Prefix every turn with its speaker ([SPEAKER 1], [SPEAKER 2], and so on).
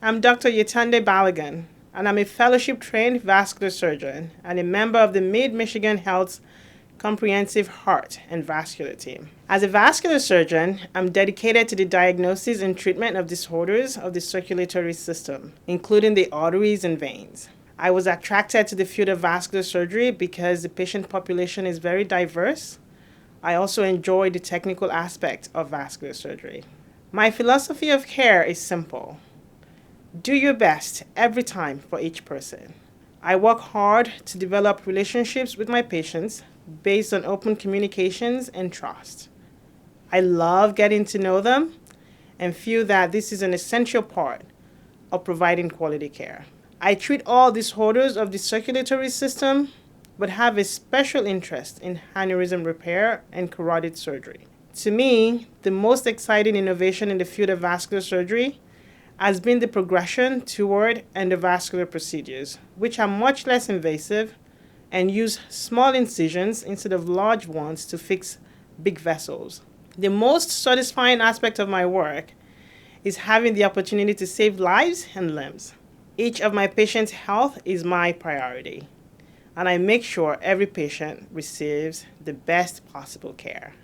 [SPEAKER 1] I'm Dr. Yetande Balagan, and I'm a fellowship-trained vascular surgeon and a member of the Mid-Michigan Health's Comprehensive Heart and Vascular team. As a vascular surgeon, I'm dedicated to the diagnosis and treatment of disorders of the circulatory system, including the arteries and veins. I was attracted to the field of vascular surgery because the patient population is very diverse. I also enjoy the technical aspect of vascular surgery. My philosophy of care is simple. Do your best every time for each person. I work hard to develop relationships with my patients based on open communications and trust. I love getting to know them and feel that this is an essential part of providing quality care. I treat all disorders of the circulatory system, but have a special interest in aneurysm repair and carotid surgery. To me, the most exciting innovation in the field of vascular surgery has been the progression toward endovascular procedures, which are much less invasive and use small incisions instead of large ones to fix big vessels. The most satisfying aspect of my work is having the opportunity to save lives and limbs. Each of my patients' health is my priority, and I make sure every patient receives the best possible care.